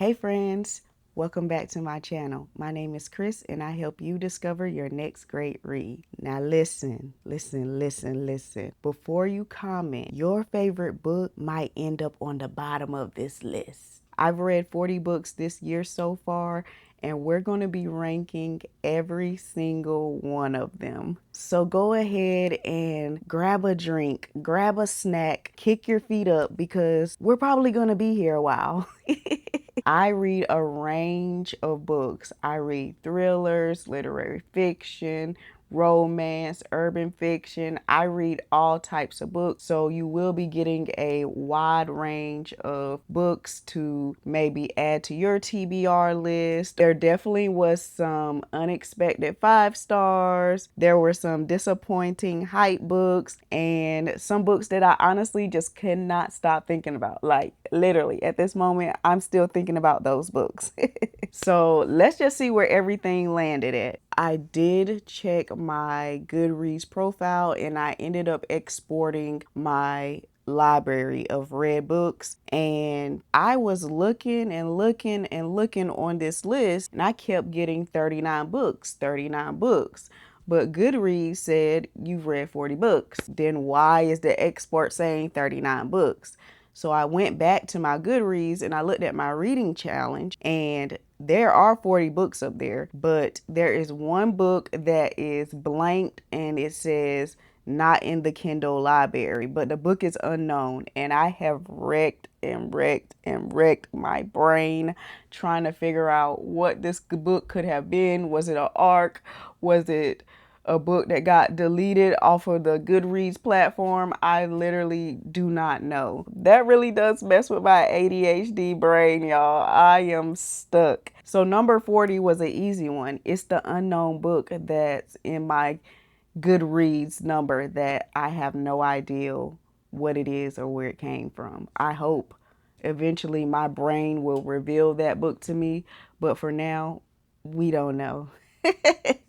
Hey friends, welcome back to my channel. My name is Chris and I help you discover your next great read. Now listen. Before you comment, your favorite book might end up on the bottom of this list. I've read 40 books this year so far, and we're going to be ranking every single one of them. So go ahead and grab a drink, grab a snack, kick your feet up because we're probably going to be here a while. I read a range of books. I read thrillers, literary fiction, romance, urban fiction. I read all types of books. So you will be getting a wide range of books to maybe add to your TBR list. There definitely was some unexpected 5 stars. There were some disappointing hype books and some books that I honestly just cannot stop thinking about. Like literally at this moment, I'm still thinking about those books. So let's just see where everything landed at. I did check my Goodreads profile and I ended up exporting my library of read books, and I was looking on this list and I kept getting 39 books. But Goodreads said you've read 40 books. Then why is the export saying 39 books? So I went back to my Goodreads and I looked at my reading challenge, and there are 40 books up there, but there is one book that is blanked and it says not in the Kindle library, but the book is unknown. And I have wrecked my brain trying to figure out what this book could have been. Was it an ARC? Was it a book that got deleted off of the Goodreads platform? I literally do not know. That really does mess with my ADHD brain, y'all. I am stuck. So number 40 was an easy one. It's the unknown book that's in my Goodreads number that I have no idea what it is or where it came from. I hope eventually my brain will reveal that book to me, but for now, we don't know.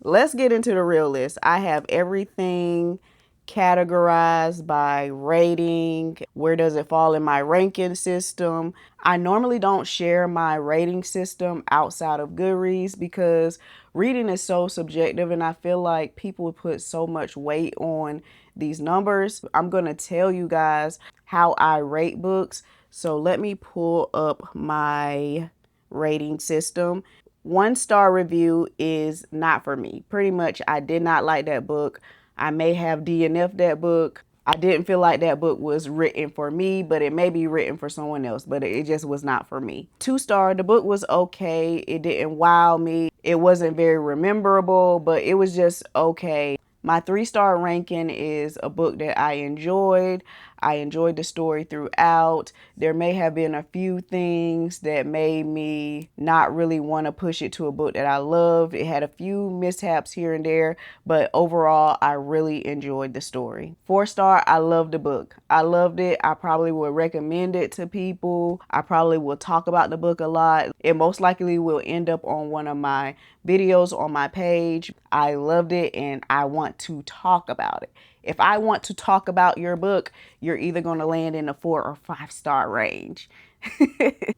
Let's get into the real list. I have everything categorized by rating. Where does it fall in my ranking system? I normally don't share my rating system outside of Goodreads because reading is so subjective and I feel like people put so much weight on these numbers. I'm going to tell you guys how I rate books. So let me pull up my rating system. 1 star review is not for me. Pretty much, I did not like that book. I may have DNF that book. I didn't feel like that book was written for me, but it may be written for someone else, but it just was not for me. 2 star, the book was okay. It didn't wow me. It wasn't very rememberable, but it was just okay. My 3 star ranking is a book that I enjoyed. I enjoyed the story throughout. There may have been a few things that made me not really want to push it to a book that I loved. It had a few mishaps here and there, but overall, I really enjoyed the story. 4 star, I loved the book. I loved it. I probably would recommend it to people. I probably will talk about the book a lot. It most likely will end up on one of my videos on my page. I loved it and I want to talk about it. If I want to talk about your book, you're either going to land in a 4 or 5 star range.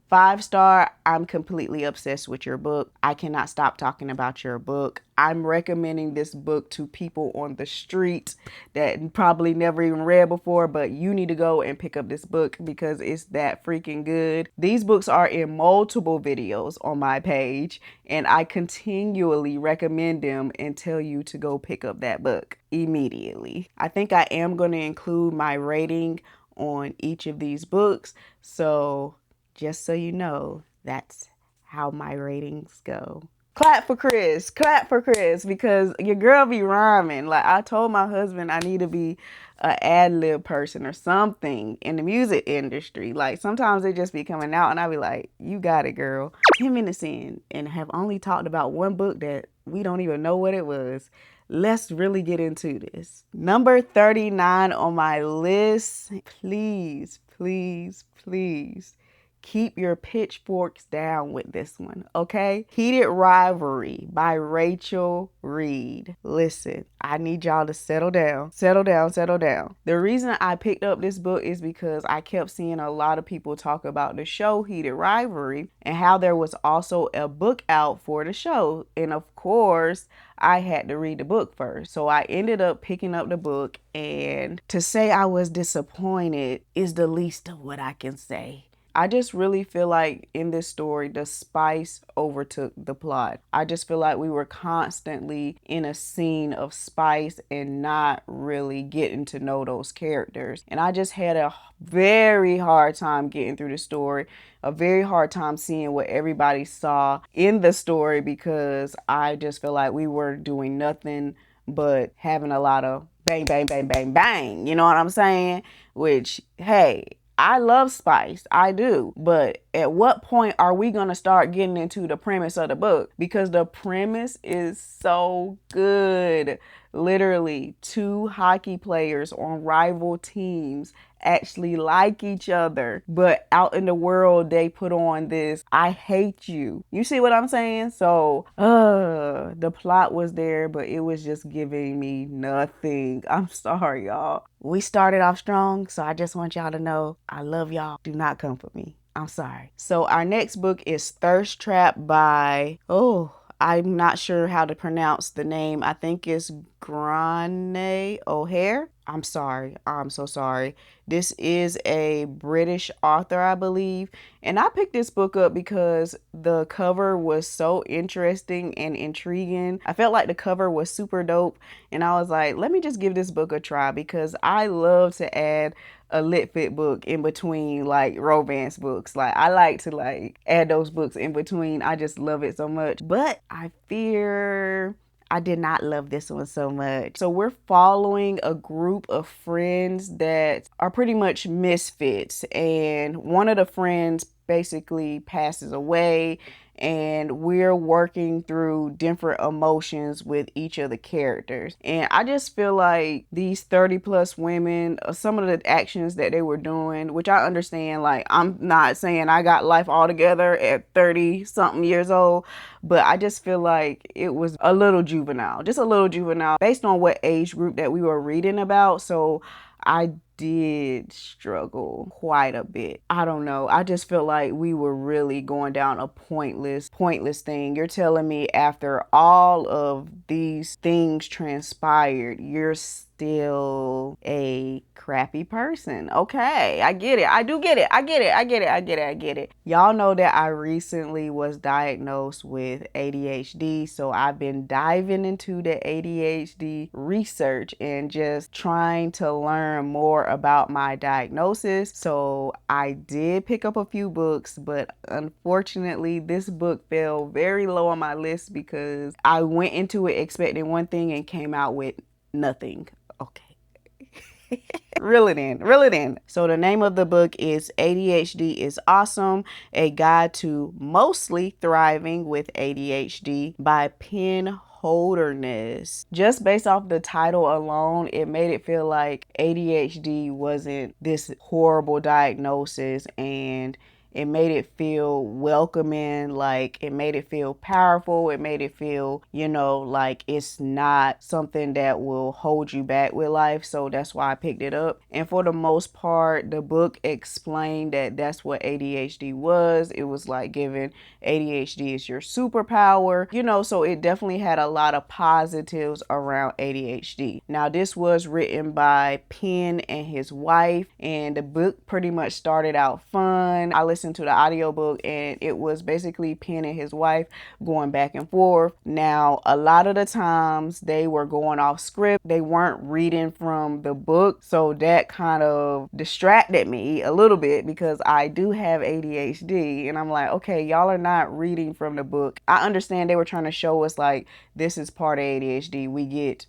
5 star, I'm completely obsessed with your book. I cannot stop talking about your book. I'm recommending this book to people on the street that probably never even read before, but you need to go and pick up this book because it's that freaking good. These books are in multiple videos on my page, and I continually recommend them and tell you to go pick up that book immediately. I think I am going to include my rating on each of these books. So just so you know, that's how my ratings go. Clap for Chris, because your girl be rhyming. Like I told my husband I need to be an ad-lib person or something in the music industry. Like sometimes it just be coming out and I be like, you got it, girl. 10 minutes in and have only talked about one book that we don't even know what it was. Let's really get into this. Number 39 on my list. Please keep your pitchforks down with this one, okay? Heated Rivalry by Rachel Reed. Listen, I need y'all to settle down. Settle down, settle down. The reason I picked up this book is because I kept seeing a lot of people talk about the show Heated Rivalry and how there was also a book out for the show. And of course, I had to read the book first. So I ended up picking up the book, and to say I was disappointed is the least of what I can say. I just really feel like in this story, the spice overtook the plot. I just feel like we were constantly in a scene of spice and not really getting to know those characters. And I just had a very hard time getting through the story, a very hard time seeing what everybody saw in the story, because I just feel like we were doing nothing but having a lot of bang, bang, bang, bang, bang. You know what I'm saying? Which, hey, I love spice. I do. But at what point are we going to start getting into the premise of the book? Because the premise is so good. Literally, two hockey players on rival teams actually like each other, but out in the world they put on this I hate you. You see what I'm saying? So the plot was there, but it was just giving me nothing. I'm sorry, y'all. We started off strong, so I just want y'all to know I love y'all. Do not come for me. I'm sorry. So our next book is Thirst Trap by I'm not sure how to pronounce the name. I think it's Granay O'Hare. I'm sorry. I'm so sorry. This is a British author, I believe. And I picked this book up because the cover was so interesting and intriguing. I felt like the cover was super dope. And I was like, let me just give this book a try, because I love to add a lit fit book in between like romance books. Like I like to like add those books in between. I just love it so much. But I fear I did not love this one so much. So we're following a group of friends that are pretty much misfits, and one of the friends basically passes away, and we're working through different emotions with each of the characters. And I just feel like these 30 plus women, some of the actions that they were doing, which I understand, like I'm not saying I got life all together at 30 something years old, but I just feel like it was a little juvenile, just a little juvenile based on what age group that we were reading about. So I did struggle quite a bit. I don't know. I just feel like we were really going down a pointless thing. You're telling me after all of these things transpired, you're still a crappy person. Okay, I get it. I do get it. I get it. I get it. I get it. I get it. Y'all know that I recently was diagnosed with ADHD, so I've been diving into the ADHD research and just trying to learn more about my diagnosis. So I did pick up a few books, but unfortunately this book fell very low on my list because I went into it expecting one thing and came out with nothing. Okay. Reel it in, reel it in. So the name of the book is ADHD is Awesome, A Guide to Mostly Thriving with ADHD by Penn Holderness. Just based off the title alone, it made it feel like ADHD wasn't this horrible diagnosis, and it made it feel welcoming, like it made it feel powerful. It made it feel, like it's not something that will hold you back with life. So that's why I picked it up. And for the most part, the book explained that that's what ADHD was. It was like giving ADHD is your superpower, so it definitely had a lot of positives around ADHD. Now, this was written by Penn and his wife, and the book pretty much started out fun. I listened to the audiobook, and it was basically Penn and his wife going back and forth. Now, a lot of the times they were going off script. They weren't reading from the book, so that kind of distracted me a little bit because I do have ADHD, and I'm like, okay, y'all are not reading from the book. I understand they were trying to show us like this is part of ADHD. We get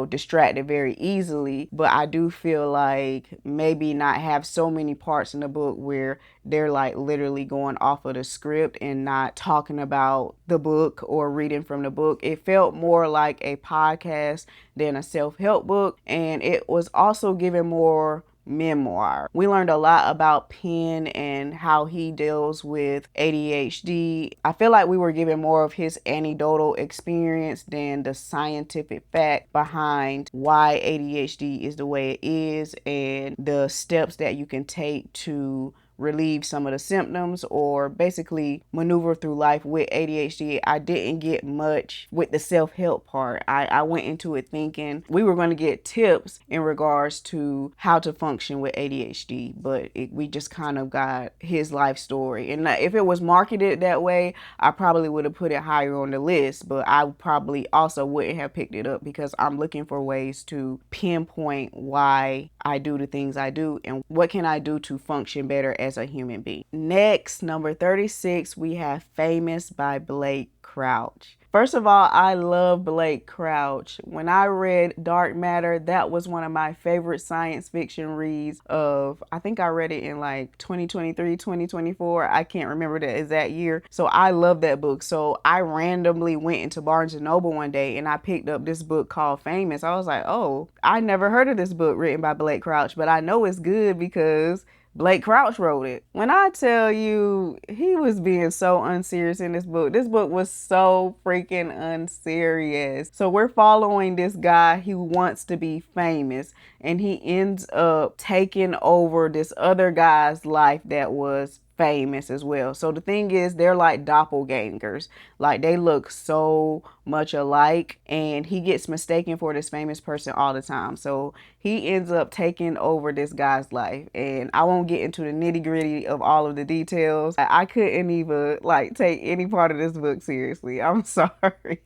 distracted very easily, but I do feel like maybe not have so many parts in the book where they're like literally going off of the script and not talking about the book or reading from the book. It felt more like a podcast than a self-help book, and it was also giving more memoir. We learned a lot about Penn and how he deals with ADHD. I feel like we were given more of his anecdotal experience than the scientific fact behind why ADHD is the way it is and the steps that you can take to relieve some of the symptoms or basically maneuver through life with ADHD. I didn't get much with the self-help part. I went into it thinking we were going to get tips in regards to how to function with ADHD, but we just kind of got his life story. And if it was marketed that way, I probably would have put it higher on the list, but I probably also wouldn't have picked it up because I'm looking for ways to pinpoint why I do the things I do and what can I do to function better as a human being. Next, number 36, we have Famous by Blake Crouch. First of all, I love Blake Crouch. When I read Dark Matter, that was one of my favorite science fiction reads of, I think I read it in like 2023, 2024. I can't remember the exact year. So I love that book. So I randomly went into Barnes & Noble one day and I picked up this book called Famous. I was like, oh, I never heard of this book written by Blake Crouch, but I know it's good because Blake Crouch wrote it. When I tell you he was being so unserious in this book was so freaking unserious. So we're following this guy who wants to be famous and he ends up taking over this other guy's life that was famous as well. So the thing is, they're like doppelgangers. Like they look so much alike and he gets mistaken for this famous person all the time. So he ends up taking over this guy's life, and I won't get into the nitty-gritty of all of the details. I couldn't even like take any part of this book seriously. I'm sorry.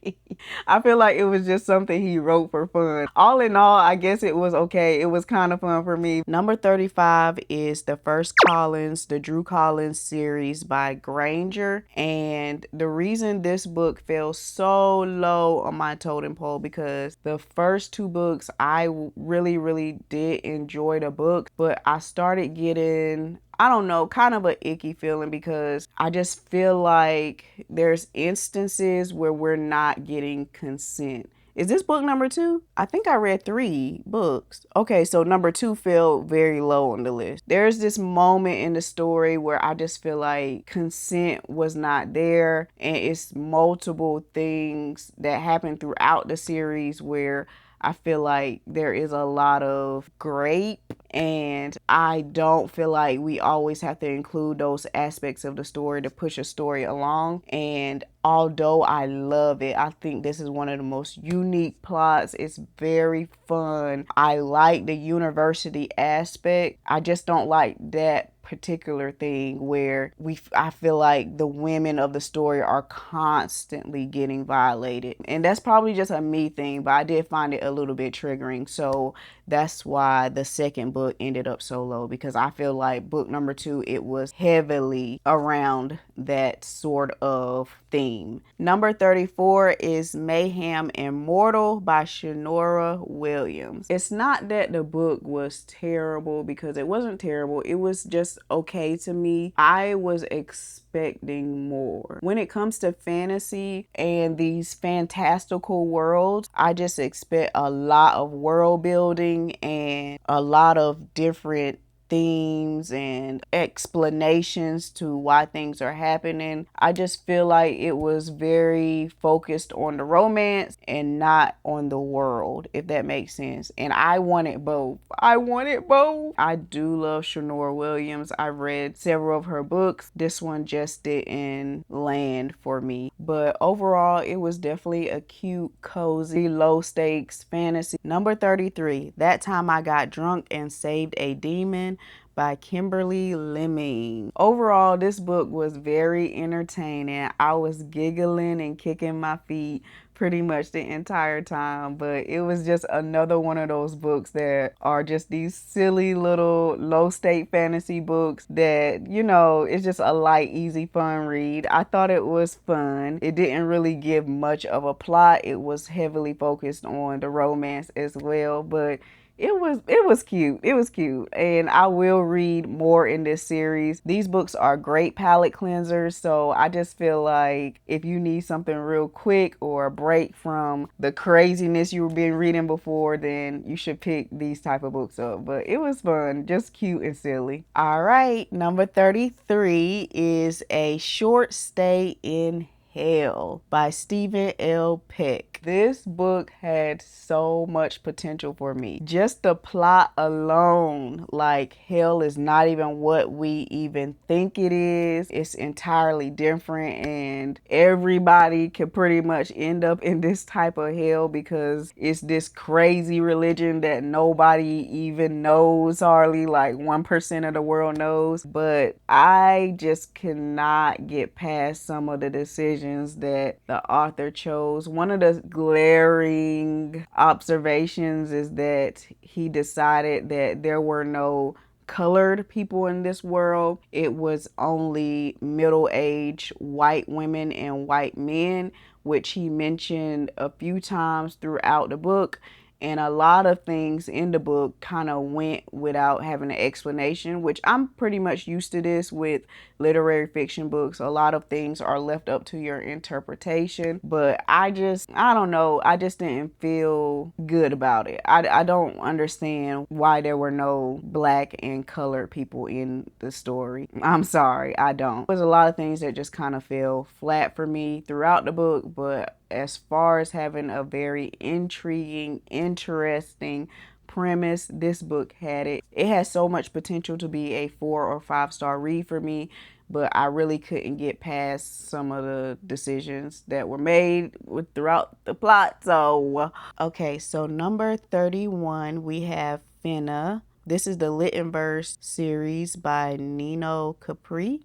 I feel like it was just something he wrote for fun. All in all, I guess it was okay. It was kind of fun for me. Number 35 is the First Collins, the Drew Collins series by Granger. And the reason this book fell so low on my totem pole because the first two books I really did enjoy the book, but I started getting, I don't know, kind of an icky feeling because I just feel like there's instances where we're not getting consent. Is this book number 2? I think I read 3 books. Okay, so number 2 fell very low on the list. There's this moment in the story where I just feel like consent was not there, and it's multiple things that happen throughout the series where I feel like there is a lot of grape, and I don't feel like we always have to include those aspects of the story to push a story along. And although I love it, I think this is one of the most unique plots. It's very fun. I like the university aspect. I just don't like that particular thing where I feel like the women of the story are constantly getting violated. And that's probably just a me thing, but I did find it a little bit triggering. So that's why the second book ended up so low, because I feel like book number 2, it was heavily around that sort of theme. Number 34 is Mayhem Immortal by Shanora Williams. It's not that the book was terrible, because it wasn't terrible. It was just okay to me. I was expecting more. When it comes to fantasy and these fantastical worlds, I just expect a lot of world building and a lot of different themes and explanations to why things are happening. I just feel like it was very focused on the romance and not on the world, if that makes sense. And I wanted both. I do love Shanora Williams. I've read several of her books. This one just didn't land for me. But overall, it was definitely a cute, cozy, low stakes fantasy. Number 33, That Time I Got Drunk and Saved a Demon by Kimberly Lemming. Overall, this book was very entertaining. I was giggling and kicking my feet pretty much the entire time, but it was just another one of those books that are just these silly little low-stake fantasy books that, you know, it's just a light, easy, fun read. I thought it was fun. It didn't really give much of a plot. It was heavily focused on the romance as well, but It was cute. It was cute. And I will read more in this series. These books are great palate cleansers, so I just feel like if you need something real quick or a break from the craziness you were been reading before, then you should pick these type of books up. But it was fun, just cute and silly. All right, number 33 is A Short Stay in Hell by Stephen L. Peck. This book had so much potential for me. Just the plot alone, like hell is not even what we even think it is. It's entirely different, and everybody can pretty much end up in this type of hell because it's this crazy religion that nobody even knows hardly, like 1% of the world knows. But I just cannot get past some of the decisions that the author chose. One of the glaring observations is that he decided that there were no colored people in this world. It was only middle-aged white women and white men, which he mentioned a few times throughout the book. And a lot of things in the book kind of went without having an explanation, which I'm pretty much used to this with literary fiction books. A lot of things are left up to your interpretation, but I don't know. I just didn't feel good about it. I don't understand why there were no black and colored people in the story. I'm sorry, I don't. There's a lot of things that just kind of fell flat for me throughout the book, but as far as having a very intriguing, interesting premise, this book had it. It has so much potential to be a 4 or 5-star read for me, but I really couldn't get past some of the decisions that were made throughout the plot. So, okay, so number 31, we have Finna. This is the Lit in Verse series by Nino Capri.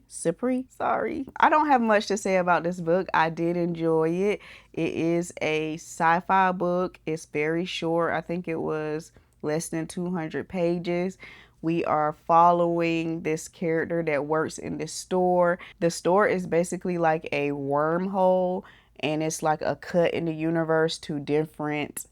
Sorry. I don't have much to say about this book. I did enjoy it. It is a sci-fi book. It's very short. I think it was less than 200 pages. We are following this character that works in this store. The store is basically like a wormhole, and it's like a cut in the universe to different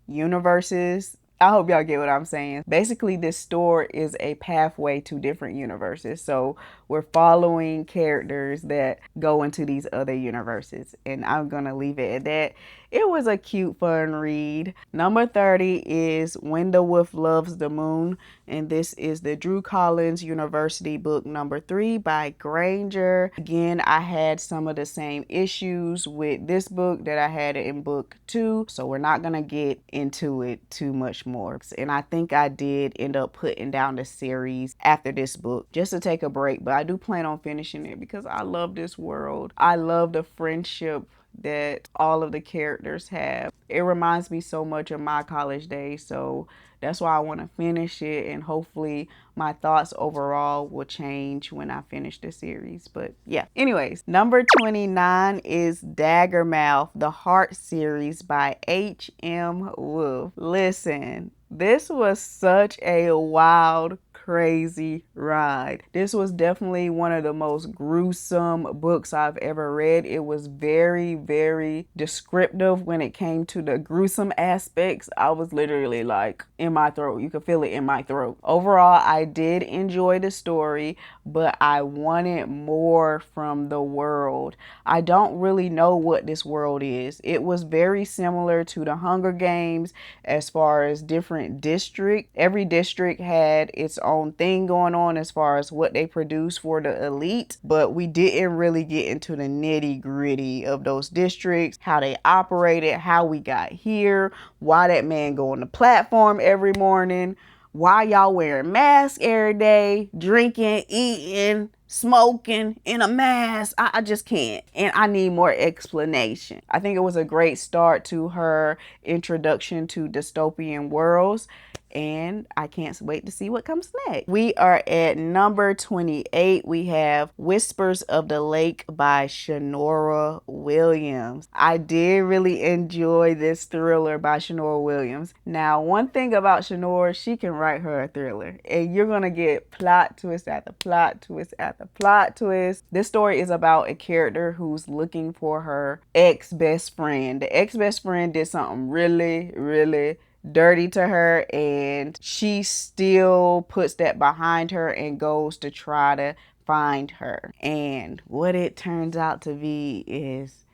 universes. I hope y'all get what I'm saying. Basically, this store is a pathway to different universes. So we're following characters that go into these other universes. And I'm going to leave it at that. It was a cute, fun read. Number 30 is When the Wolf Loves the Moon. And this is the Drew Collins University book number 3 by Granger. Again, I had some of the same issues with this book that I had in book 2. So we're not going to get into it too much more. And I think I did end up putting down the series after this book just to take a break. But I do plan on finishing it because I love this world. I love the friendship that all of the characters have. It reminds me so much of my college days, so that's why I want to finish it, and hopefully my thoughts overall will change when I finish the series. But yeah, anyways, number 29 is Daggermouth, the Heart series by H.M. Wolf. Listen, this was such a wild, crazy ride. This was definitely one of the most gruesome books I've ever read. It was very, very descriptive when it came to the gruesome aspects. I was literally like in my throat. You could feel it in my throat. Overall, I did enjoy the story, but I wanted more from the world. I don't really know what this world is. It was very similar to the Hunger Games as far as different districts. Every district had its own thing going on as far as what they produce for the elite, but we didn't really get into the nitty-gritty of those districts, how they operated, how we got here, why that man go on the platform every morning, why y'all wearing masks every day, drinking, eating, smoking in a mask. I just can't. And I need more explanation. I think it was a great start to her introduction to dystopian worlds, and I can't wait to see what comes next. We are at number 28. We have Whispers of the Lake by Shanora Williams. I did really enjoy this thriller by Shanora Williams. Now, one thing about Shanora, she can write her a thriller, and you're gonna get plot twist after plot twist after plot twist. This story is about a character who's looking for her ex-best friend. The ex-best friend did something really, really dirty to her, and she still puts that behind her and goes to try to find her. And what it turns out to be is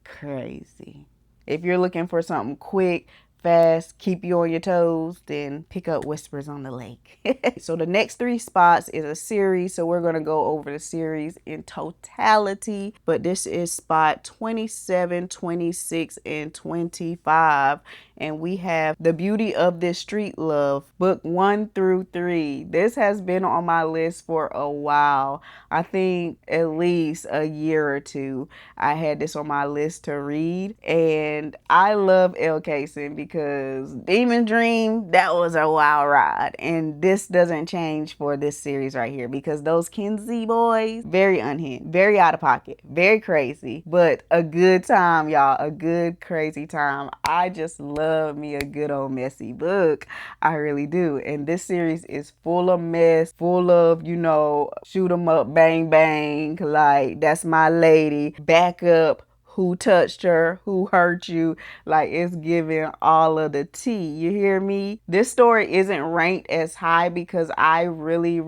crazy. If you're looking for something quick, fast, keep you on your toes, then pick up Whispers on the Lake. So the next 3 spots is a series, so we're going to go over the series in totality, but this is spot 27, 26, and 25, and we have The Beauty of This Street Love, book 1 through 3. This has been on my list for a while. I think at least a year or two. I had this on my list to read, and I love Elle Kaysen because Demon Dream, that was a wild ride, and this doesn't change for this series right here because those Kinsey boys, very unhinged, very out of pocket, very crazy, but a good time, y'all, a good crazy time. I just love me a good old messy book. I really do. And this series is full of mess, full of, you know, shoot 'em up, bang bang, like that's my lady, back up, who touched her, who hurt you. Like, it's giving all of the tea. You hear me? This story isn't ranked as high because I really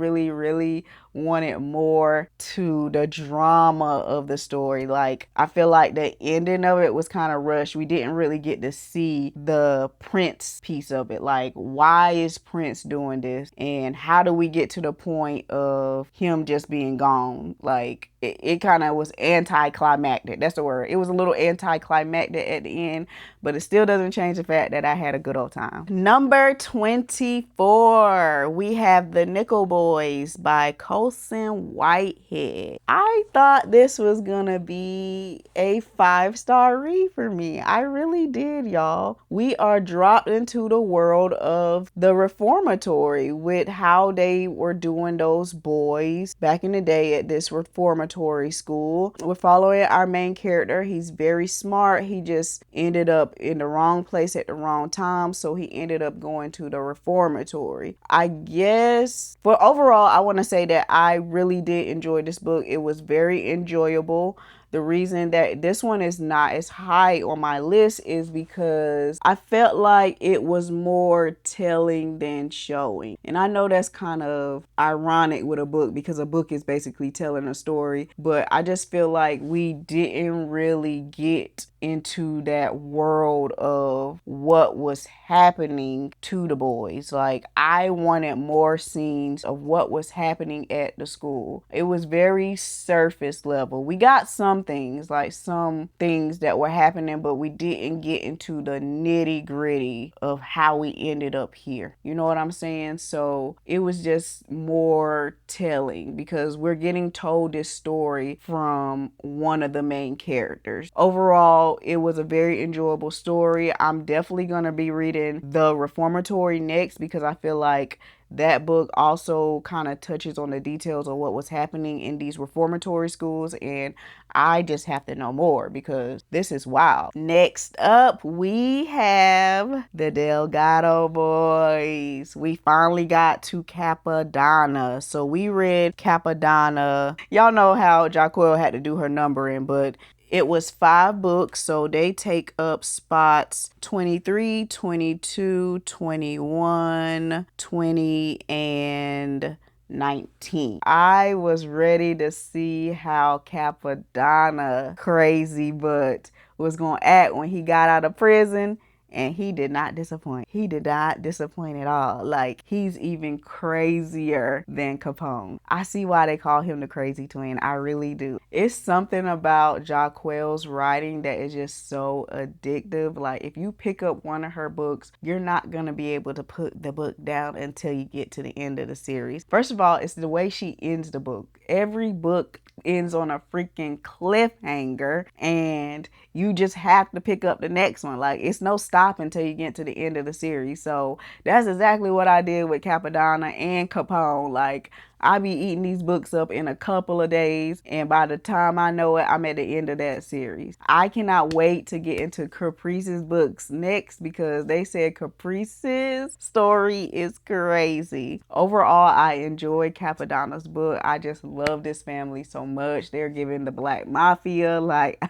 wanted more to the drama of the story. Like, I feel like the ending of it was kind of rushed. We didn't really get to see the Prince piece of it. Like, why is Prince doing this? And how do we get to the point of him just being gone? Like, it kind of was anticlimactic. That's the word. It was a little anticlimactic at the end, but it still doesn't change the fact that I had a good old time. Number 24, we have The Nickel Boys by Colson Whitehead. I thought this was gonna be a 5-star read for me. I really did, y'all. We are dropped into the world of the reformatory with how they were doing those boys back in the day at this reformatory school. We're following our main character. He's very smart. He just ended up in the wrong place at the wrong time, so he ended up going to the reformatory. I guess, but overall, I want to say that I really did enjoy this book. It was very enjoyable. The reason that this one is not as high on my list is because I felt like it was more telling than showing. And I know that's kind of ironic with a book because a book is basically telling a story, but I just feel like we didn't really get into that world of what was happening to the boys. Like, I wanted more scenes of what was happening at the school. It was very surface level. We got some things, like some things that were happening, but we didn't get into the nitty gritty of how we ended up here. You know what I'm saying? So it was just more telling because we're getting told this story from one of the main characters. Overall, it was a very enjoyable story. I'm definitely going to be reading The Reformatory next because I feel like that book also kind of touches on the details of what was happening in these reformatory schools, and I just have to know more because this is wild. Next up, we have the Delgado Boys. We finally got to Capadonna. So we read Capadonna. Y'all know how Jaquel had to do her numbering, but it was 5 books, so they take up spots 23, 22, 21, 20, and 19. I was ready to see how Capadonna, crazy but, was going to act when he got out of prison. And he did not disappoint. He did not disappoint at all. Like, he's even crazier than Capone. I see why they call him the crazy twin. I really do. It's something about Jaquel's writing that is just so addictive. Like, if you pick up one of her books, you're not going to be able to put the book down until you get to the end of the series. First of all, it's the way she ends the book. Every book ends on a freaking cliffhanger and you just have to pick up the next one. Like, it's no stop until you get to the end of the series. So that's exactly what I did with Capadonna and Capone. Like, I be eating these books up in a couple of days, and by the time I know it, I'm at the end of that series. I cannot wait to get into Caprice's books next because they said Caprice's story is crazy. Overall, I enjoyed Capadonna's book. I just love this family so much. They're giving the Black Mafia, like,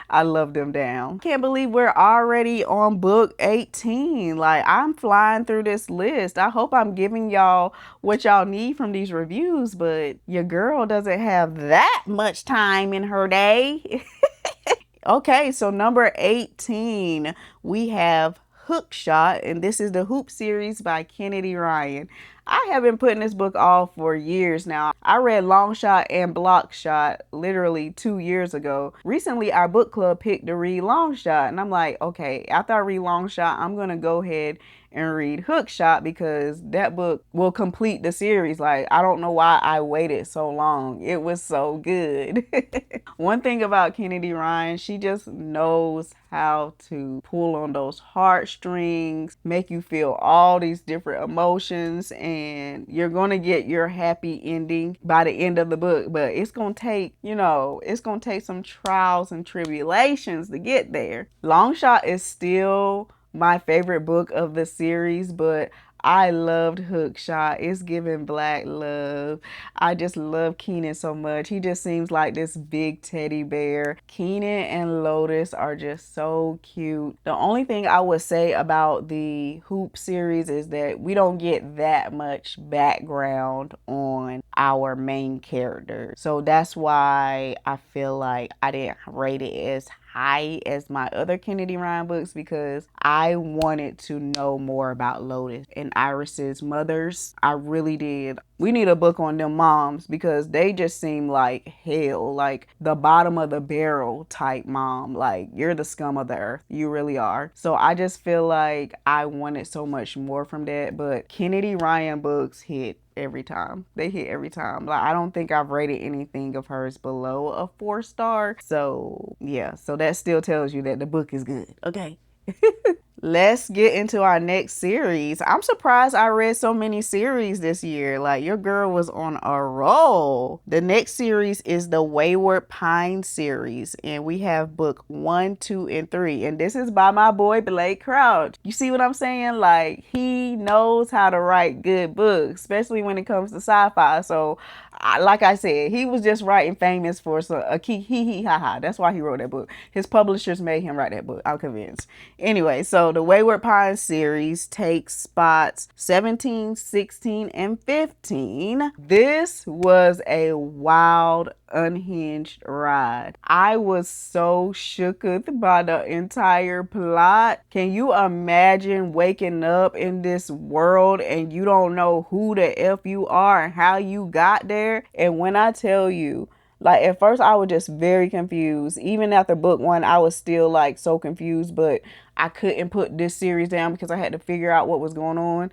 I love them down. Can't believe we're already on book 18. Like, I'm flying through this list. I hope I'm giving y'all what y'all need from these reviews, but your girl doesn't have that much time in her day. Okay, so number 18, we have Hookshot, and this is the Hoop series by Kennedy Ryan. I have been putting this book off for years now. I read Longshot and Blockshot literally 2 years ago. Recently, our book club picked to read Longshot, and I'm like, okay, after I read Longshot, I'm gonna go ahead and read Hookshot because that book will complete the series. Like, I don't know why I waited so long. It was so good. One thing about Kennedy Ryan, she just knows how to pull on those heartstrings, make you feel all these different emotions, and you're gonna get your happy ending by the end of the book. But it's gonna take, it's gonna take some trials and tribulations to get there. Longshot is still my favorite book of the series, but I loved Hookshot. It's giving Black love. I just love Keenan so much. He just seems like this big teddy bear. Keenan and Lotus are just so cute. The only thing I would say about the Hoop series is that we don't get that much background on our main character. So that's why I feel like I didn't rate it as high as my other Kennedy Ryan books because I wanted to know more about Lotus and Iris's mothers. I really did. We need a book on them moms because they just seem like hell, like the bottom of the barrel type mom. Like, you're the scum of the earth. You really are. So I just feel like I wanted so much more from that, but Kennedy Ryan books hit every time. They hit every time. Like, I don't think I've rated anything of hers below a 4-star. So yeah, so that still tells you that the book is good. Okay. Let's get into our next series. I'm surprised I read so many series this year. Like, your girl was on a roll. The next series is the Wayward Pine series, and we have book 1, 2, and 3. And this is by my boy Blake Crouch. You see what I'm saying? Like, he knows how to write good books, especially when it comes to sci-fi. So, like I said, he was just writing famous for a hee ha ha. That's why he wrote that book. His publishers made him write that book. I'm convinced. Anyway, so the Wayward Pine series takes spots 17, 16, and 15. This was a wild, unhinged ride. I was so shooketh by the entire plot. Can you imagine waking up in this world and you don't know who the F you are and how you got there? And when I tell you, like, at first I was just very confused. Even after book 1, I was still like so confused, but I couldn't put this series down because I had to figure out what was going on.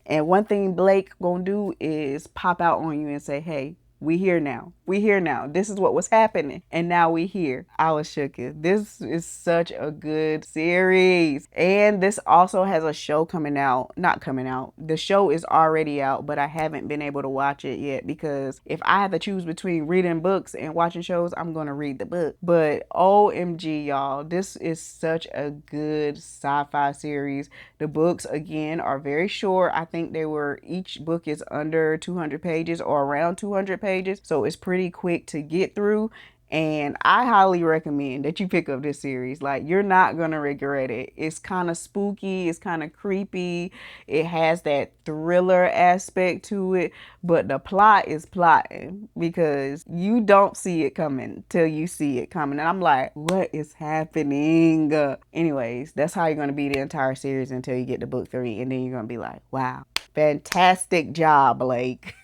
And one thing Blake gonna do is pop out on you and say, hey, we here now. We here now. This is what was happening. And now we here. I was shooketh. This is such a good series. And this also has a show coming out. Not coming out. The show is already out, but I haven't been able to watch it yet because if I have to choose between reading books and watching shows, I'm going to read the book. But OMG, y'all, this is such a good sci-fi series. The books, again, are very short. I think each book is under 200 pages or around 200 pages. So it's pretty quick to get through. And I highly recommend that you pick up this series. Like, you're not going to regret it. It's kind of spooky. It's kind of creepy. It has that thriller aspect to it. But the plot is plotting because you don't see it coming till you see it coming. And I'm like, what is happening? Anyways, that's how you're going to be the entire series until you get to book 3. And then you're going to be like, wow, fantastic job, Blake.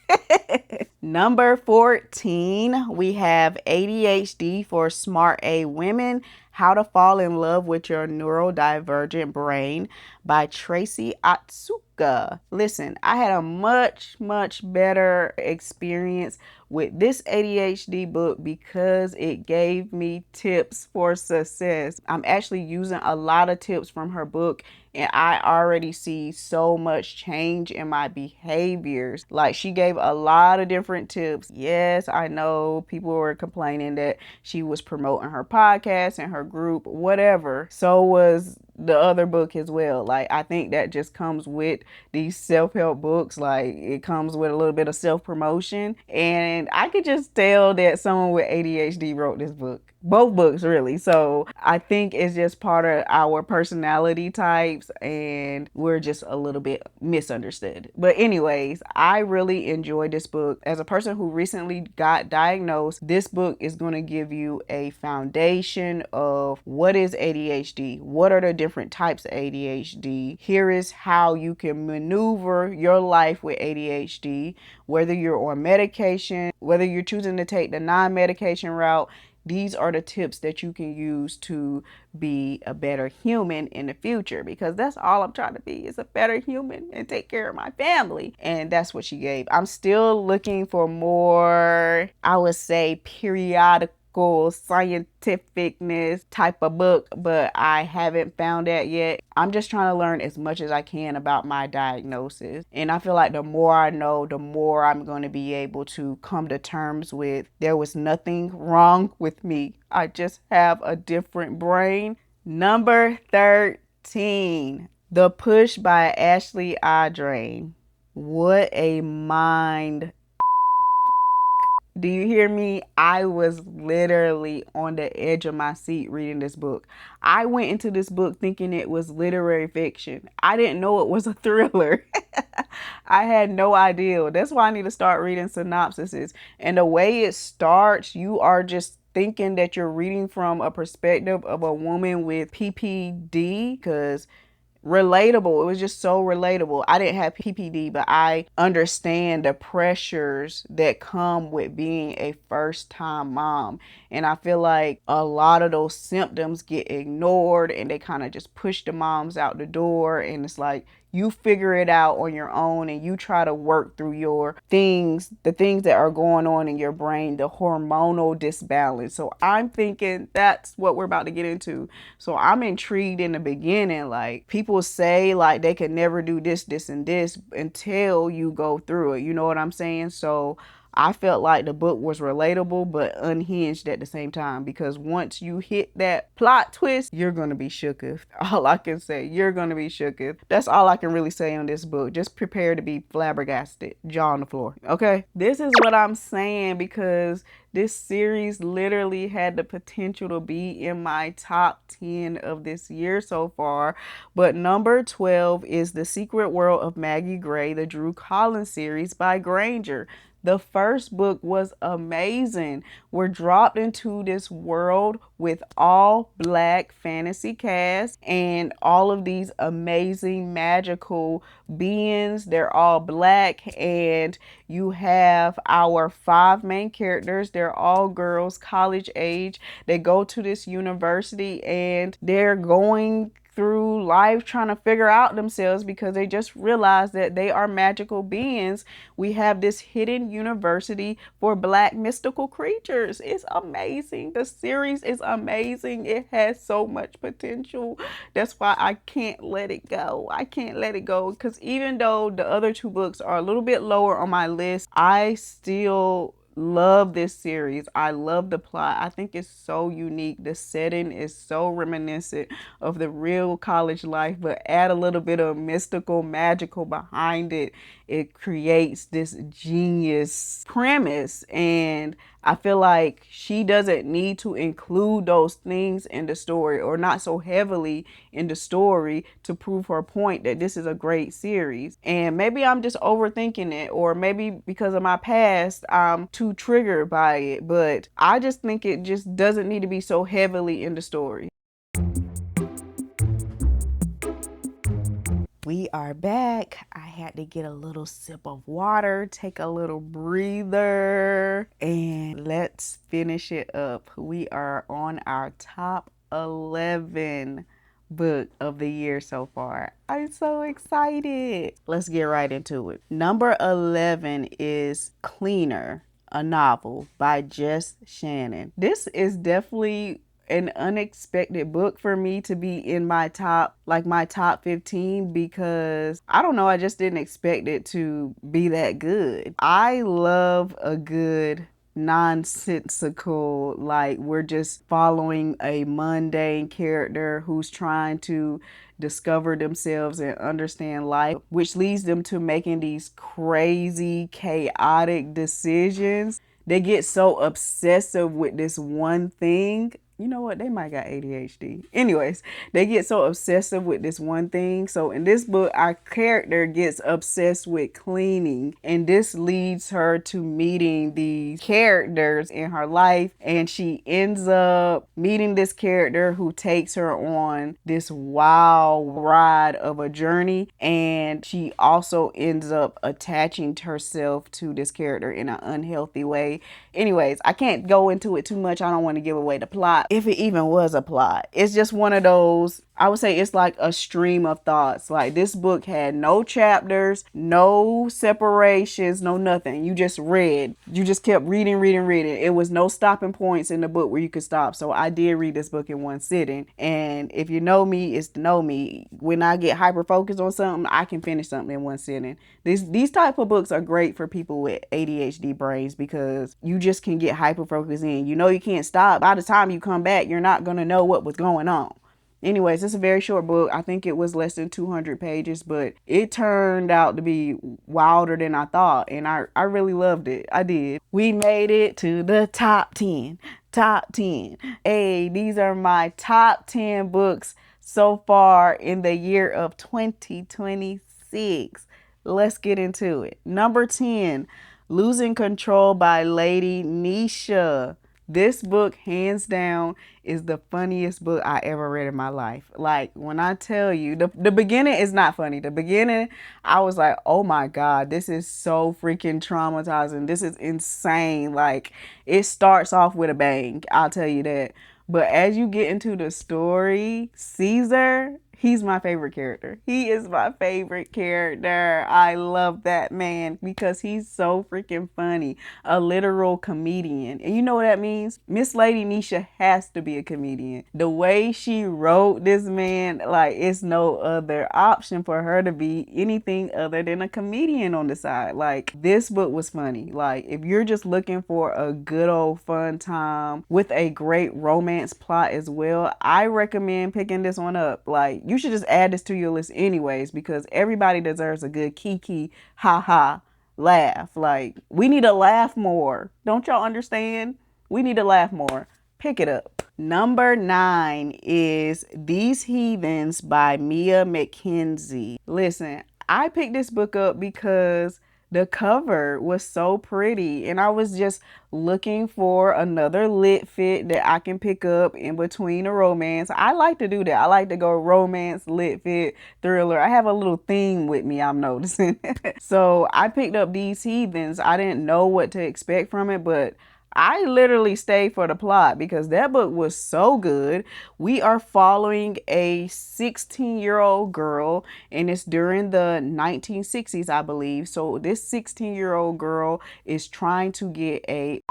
Number 14, we have ADHD for Smart A Women, How to Fall in Love with Your Neurodivergent Brain by Tracy Otsuka. Listen, I had a much better experience with this ADHD book because it gave me tips for success. I'm actually using a lot of tips from her book and I already see so much change in my behaviors. Like, she gave a lot of different tips. Yes, I know people were complaining that she was promoting her podcast and her group, whatever. So was the other book as well. Like, I think that just comes with these self-help books. Like, it comes with a little bit of self-promotion, and I could just tell that someone with ADHD wrote this book, both books really. So I think it's just part of our personality types, and we're just a little bit misunderstood. But anyways, I really enjoyed this book. As a person who recently got diagnosed, this book is going to give you a foundation of what is ADHD, what are the different types of ADHD. Here is how you can maneuver your life with ADHD, whether you're on medication, whether you're choosing to take the non-medication route. These are the tips that you can use to be a better human in the future, because that's all I'm trying to be, is a better human and take care of my family. And that's what she gave. I'm still looking for more, I would say, periodical scientificness type of book, but I haven't found that yet. I'm just trying to learn as much as I can about my diagnosis, and I feel like the more I know, the more I'm going to be able to come to terms with there was nothing wrong with me. I just have a different brain. Number 13, The Push by Ashley Audrain. What a mind. Do you hear me? I was literally on the edge of my seat reading this book. I went into this book thinking it was literary fiction. I didn't know it was a thriller. I had no idea. That's why I need to start reading synopsises. And the way it starts, you are just thinking that you're reading from a perspective of a woman with PPD, because relatable. It was just so relatable. I didn't have PPD, but I understand the pressures that come with being a first-time mom. And I feel like a lot of those symptoms get ignored, and they kind of just push the moms out the door. And it's like, you figure it out on your own, and you try to work through your things, the things that are going on in your brain, the hormonal disbalance. So I'm thinking that's what we're about to get into. So I'm intrigued in the beginning. Like, people say like they can never do this, this, and this until you go through it. You know what I'm saying? So I felt like the book was relatable but unhinged at the same time, because once you hit that plot twist, you're going to be shooketh. All I can say, you're going to be shooketh. That's all I can really say on this book. Just prepare to be flabbergasted, jaw on the floor. Okay? This is what I'm saying, because this series literally had the potential to be in my top 10 of this year so far. But number 12 is The Secret World of Maggie Gray, the Drew Collins series by Granger. The first book was amazing. We're dropped into this world with all Black fantasy cast and all of these amazing magical beings. They're all Black, and you have our 5 main characters. They're all girls, college age. They go to this university, and they're going through life trying to figure out themselves, because they just realized that they are magical beings. We have this hidden university for Black mystical creatures. It's amazing. The series is amazing. It has so much potential. That's why I can't let it go. I can't let it go, because even though the other 2 books are a little bit lower on my list, I still love this series. I love the plot. I think it's so unique. The setting is so reminiscent of the real college life, but add a little bit of mystical, magical behind it. It creates this genius premise, and I feel like she doesn't need to include those things in the story, or not so heavily in the story, to prove her point that this is a great series. And maybe I'm just overthinking it, or maybe because of my past, I'm too triggered by it, but I just think it just doesn't need to be so heavily in the story. We are back. I had to get a little sip of water, take a little breather, and let's finish it up. We are on our top 11 book of the year so far. I'm so excited. Let's get right into it. Number 11 is Cleaner, a novel by Jess Shannon. This is definitely an unexpected book for me to be in my top, like my top 15, because I don't know, I just didn't expect it to be that good. I love a good nonsensical, like we're just following a mundane character who's trying to discover themselves and understand life, which leads them to making these crazy, chaotic decisions. They get so obsessive with this one thing. You know what? They might got ADHD. Anyways, they get so obsessive with this one thing. So in this book, our character gets obsessed with cleaning, and this leads her to meeting these characters in her life, and she ends up meeting this character who takes her on this wild ride of a journey, and she also ends up attaching herself to this character in an unhealthy way. Anyways, I can't go into it too much. I don't want to give away the plot, if it even was a plot. It's just one of those, I would say it's like a stream of thoughts. Like this book had no chapters, no separations, no nothing. You just read. You just kept reading. It was no stopping points in the book where you could stop. So I did read this book in one sitting. And if you know me, it's to know me. When I get hyper focused on something, I can finish something in one sitting. These type of books are great for people with ADHD brains because you just can get hyper focused in. You know you can't stop. By the time you come back, you're not going to know what was going on. Anyways, it's a very short book. I think it was less than 200 pages, but it turned out to be wilder than I thought, and I really loved it. I did. We made it to the top 10. Top 10. Hey, these are my top 10 books so far in the year of 2026. Let's get into it. Number 10, Losing Control by Lady Nisha. This book, hands down, is the funniest book I ever read in my life. Like, when I tell you, the beginning is not funny. The beginning, I was like, oh my God, this is so freaking traumatizing. This is insane. Like, it starts off with a bang. I'll tell you that. But as you get into the story, Caesar, he's my favorite character. He is my favorite character. I love that man because he's so freaking funny. A literal comedian. And you know what that means? Miss Lady Nisha has to be a comedian. The way she wrote this man, like it's no other option for her to be anything other than a comedian on the side. Like this book was funny. Like if you're just looking for a good old fun time with a great romance plot as well, I recommend picking this one up. Like you should just add this to your list anyways because everybody deserves a good kiki ha ha laugh. Like we need to laugh more. Don't y'all understand? We need to laugh more. Pick it up. Number 9 is These Heathens by Mia McKenzie. Listen, I picked this book up because the cover was so pretty and I was just looking for another lit fit that I can pick up in between a romance. I like to do that. I like to go romance, lit fit, thriller. I have a little theme with me, I'm noticing. So I picked up These Heathens. I didn't know what to expect from it, but I literally stayed for the plot because that book was so good. We are following a 16-year-old girl, and it's during the 1960s, I believe. So this 16-year-old girl is trying to get a...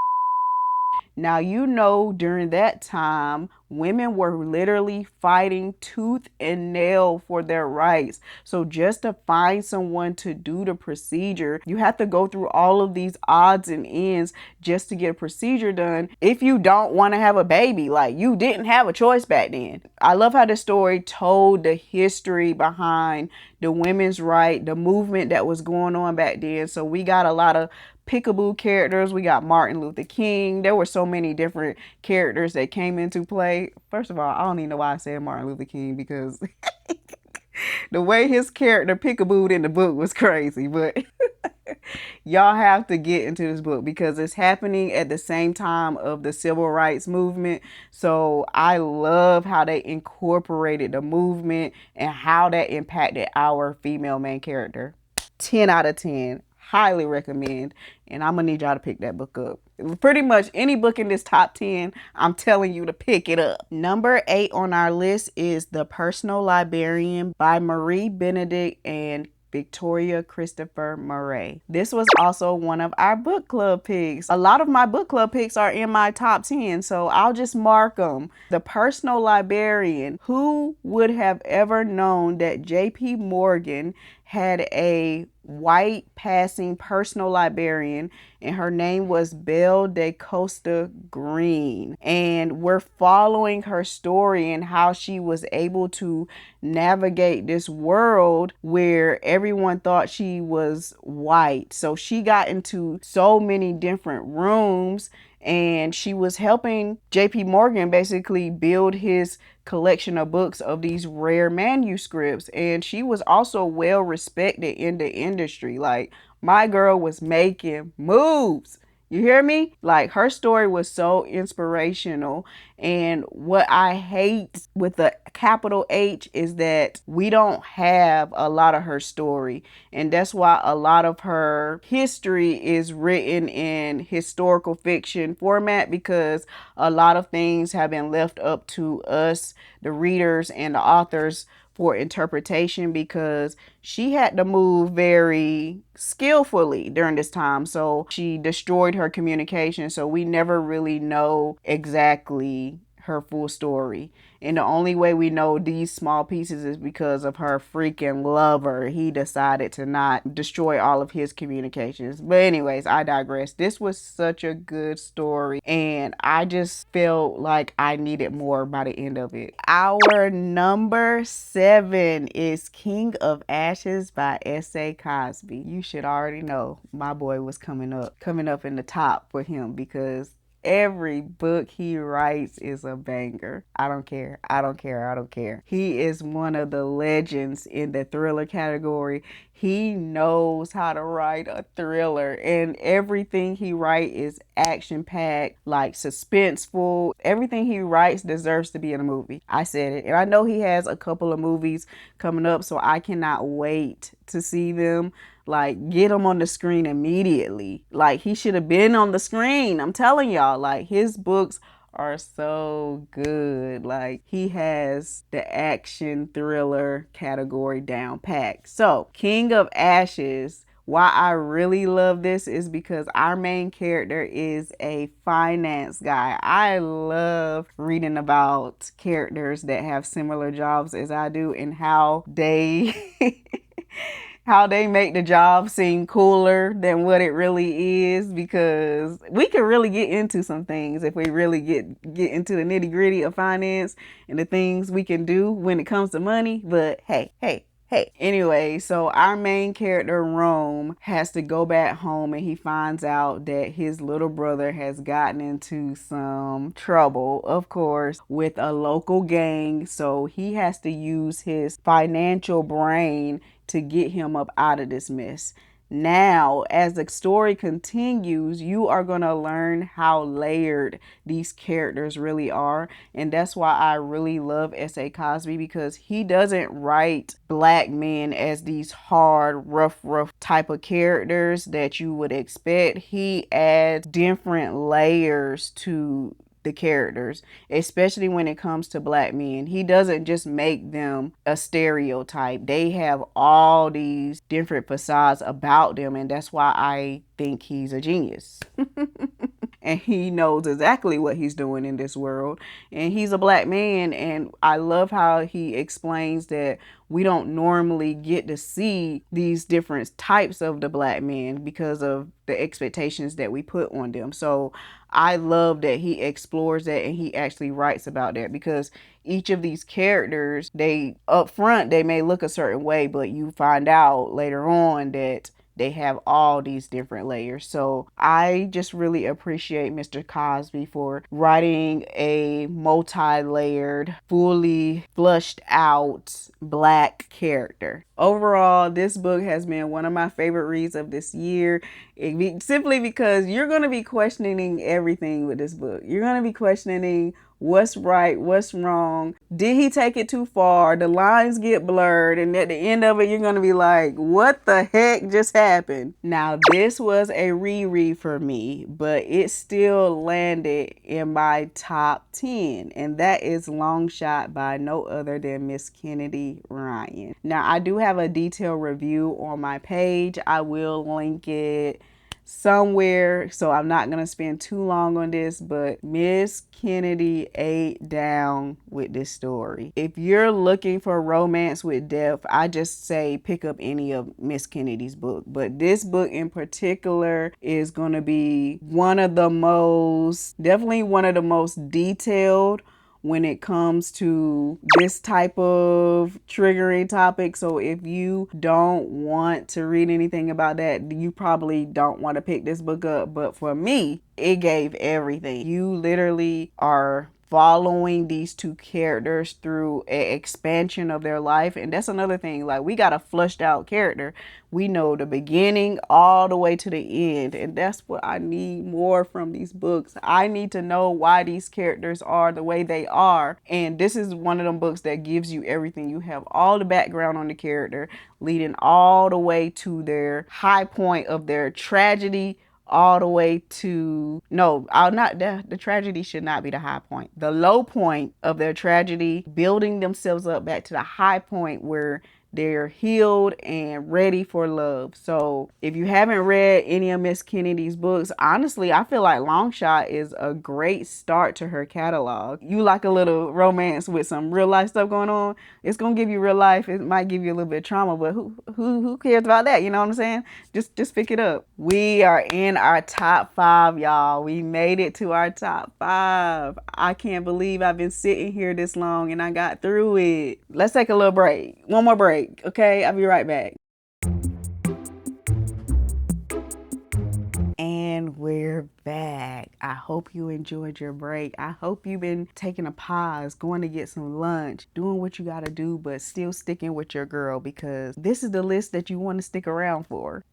Now, you know, during that time, women were literally fighting tooth and nail for their rights. So just to find someone to do the procedure, you have to go through all of these odds and ends just to get a procedure done. If you don't want to have a baby, like you didn't have a choice back then. I love how the story told the history behind the women's right, the movement that was going on back then. So we got a lot of pickaboo characters. We got Martin Luther King. There were so many different characters that came into play. First of all, I don't even know why I said Martin Luther King because the way his character pickabooed in the book was crazy. But y'all have to get into this book because it's happening at the same time of the civil rights movement. So I love how they incorporated the movement and how that impacted our female main character. 10 out of 10. Highly recommend, and I'm gonna need y'all to pick that book up. Pretty much any book in this top 10, I'm telling you to pick it up. Number 8 on our list is The Personal Librarian by Marie Benedict and Victoria Christopher Murray. This was also one of our book club picks. A lot of my book club picks are in my top 10, so I'll just mark them. The Personal Librarian. Who would have ever known that J.P. Morgan had a white passing personal librarian, and her name was Belle de Costa Green, and we're following her story and how she was able to navigate this world where everyone thought she was white. So she got into so many different rooms, and she was helping JP Morgan basically build his collection of books of these rare manuscripts. And she was also well respected in the industry. Like, my girl was making moves. You hear me? Like, her story was so inspirational. And what I hate with the capital H is that we don't have a lot of her story. And that's why a lot of her history is written in historical fiction format, because a lot of things have been left up to us, the readers and the authors, for interpretation, because she had to move very skillfully during this time. So she destroyed her communication. So we never really know exactly her full story. And the only way we know these small pieces is because of her freaking lover. He decided to not destroy all of his communications. But anyways, I digress. This was such a good story, and I just felt like I needed more by the end of it. Our number 7 is King of Ashes by S.A. Cosby. You should already know my boy was coming up in the top for him, because every book he writes is a banger. I don't care. I don't care. I don't care. He is one of the legends in the thriller category. He knows how to write a thriller, and everything he writes is action-packed, like suspenseful. Everything he writes deserves to be in a movie. I said it. And I know he has a couple of movies coming up, so I cannot wait to see them. Like, get him on the screen immediately. Like, he should have been on the screen. I'm telling y'all, like, his books are so good. Like, he has the action thriller category down packed. So, King of Ashes. Why I really love this is because our main character is a finance guy. I love reading about characters that have similar jobs as I do, and how they how they make the job seem cooler than what it really is, because we can really get into some things if we really get into the nitty-gritty of finance and the things we can do when it comes to money. But hey. Anyway, so our main character, Rome, has to go back home, and he finds out that his little brother has gotten into some trouble, of course, with a local gang. So he has to use his financial brain to get him up out of this mess. Now, as the story continues, you are going to learn how layered these characters really are. And that's why I really love S.A. Cosby, because he doesn't write black men as these hard, rough type of characters that you would expect. He adds different layers to the characters, especially when it comes to black men. He doesn't just make them a stereotype. They have all these different facades about them, and that's why I think he's a genius. And he knows exactly what he's doing in this world. And he's a black man, and I love how he explains that we don't normally get to see these different types of the black men because of the expectations that we put on them. So I love that he explores that, and he actually writes about that, because each of these characters, they up front, they may look a certain way, but you find out later on that they have all these different layers. So I just really appreciate Mr. Cosby for writing a multi-layered, fully flushed out black character. Overall, this book has been one of my favorite reads of this year, simply because you're going to be questioning everything with this book. You're going to be questioning What's right? What's wrong? Did he take it too far? The lines get blurred, and at the end of it, you're gonna be like, what the heck just happened? Now, this was a reread for me, but it still landed in my top 10, and that is Long Shot by no other than Miss Kennedy Ryan. Now, I do have a detailed review on my page. I will link it somewhere, so I'm not gonna spend too long on this, but Miss Kennedy ate down with this story. If you're looking for romance with depth, I just say pick up any of Miss Kennedy's book, but this book in particular is gonna be definitely one of the most detailed when it comes to this type of triggering topic. So if you don't want to read anything about that, you probably don't want to pick this book up. But for me, it gave everything. You literally are following these two characters through an expansion of their life. And that's another thing. Like, we got a flushed out character. We know the beginning all the way to the end. And that's what I need more from these books. I need to know why these characters are the way they are. And this is one of them books that gives you everything. You have all the background on the character leading all the way to their high point of their tragedy, all the way to the tragedy should not be the high point. The low point of their tragedy, building themselves up back to the high point where they're healed and ready for love. So if you haven't read any of Miss Kennedy's books, honestly, I feel like Long Shot is a great start to her catalog. You like a little romance with some real life stuff going on, it's gonna give you real life. It might give you a little bit of trauma, but who cares about that? You know what I'm saying? Just pick it up. We are in our top 5, y'all. We made it to our top 5. I can't believe I've been sitting here this long and I got through it. Let's take a little break. One more break, okay? I'll be right back. And we're back. I hope you enjoyed your break. I hope you've been taking a pause, going to get some lunch, doing what you got to do, but still sticking with your girl, because this is the list that you want to stick around for.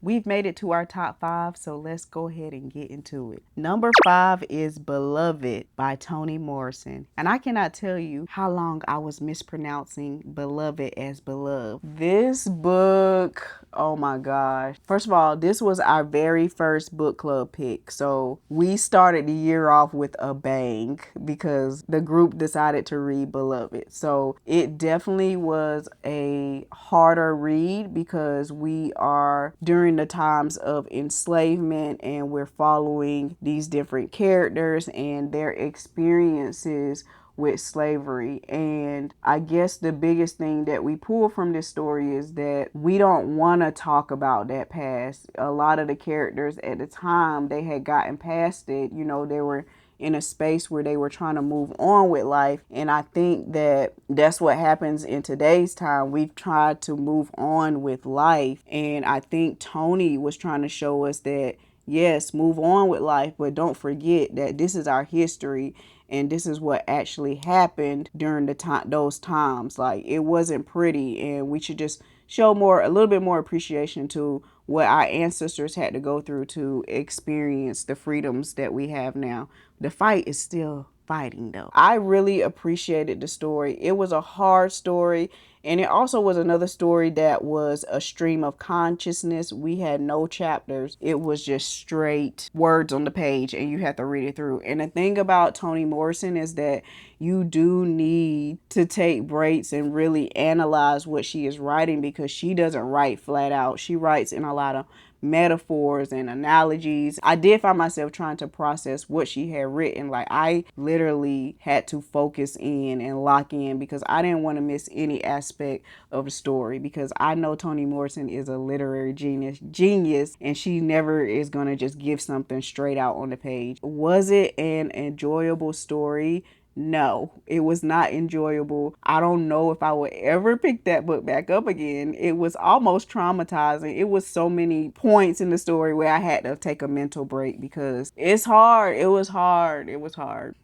We've made it to our top 5, so let's go ahead and get into it. Number 5 is Beloved by Toni Morrison. And I cannot tell you how long I was mispronouncing Beloved as Beloved. This book, oh my gosh. First of all, this was our very first book club pick. So we started the year off with a bang because the group decided to read Beloved. So it definitely was a harder read because we are during the times of enslavement and we're following these different characters and their experiences with slavery. And I guess the biggest thing that we pull from this story is that we don't want to talk about that past. A lot of the characters at the time, they had gotten past it. You know, they were in a space where they were trying to move on with life. And I think that that's what happens in today's time. We've tried to move on with life. And I think Toni was trying to show us that, yes, move on with life, but don't forget that this is our history and this is what actually happened during those times. Like, it wasn't pretty, and we should just show a little bit more appreciation to what our ancestors had to go through to experience the freedoms that we have now. The fight is still fighting, though. I really appreciated the story. It was a hard story, and it also was another story that was a stream of consciousness. We had no chapters. It was just straight words on the page, and you have to read it through. And the thing about Toni Morrison is that you do need to take breaks and really analyze what she is writing, because she doesn't write flat out. She writes in a lot of metaphors and analogies. I did find myself trying to process what she had written. Like, I literally had to focus in and lock in because I didn't want to miss any aspect of the story, because I know Toni Morrison is a literary genius, and she never is going to just give something straight out on the page. Was it an enjoyable story? No, it was not enjoyable. I don't know if I would ever pick that book back up again. It was almost traumatizing. It was so many points in the story where I had to take a mental break because it's hard. It was hard. It was hard.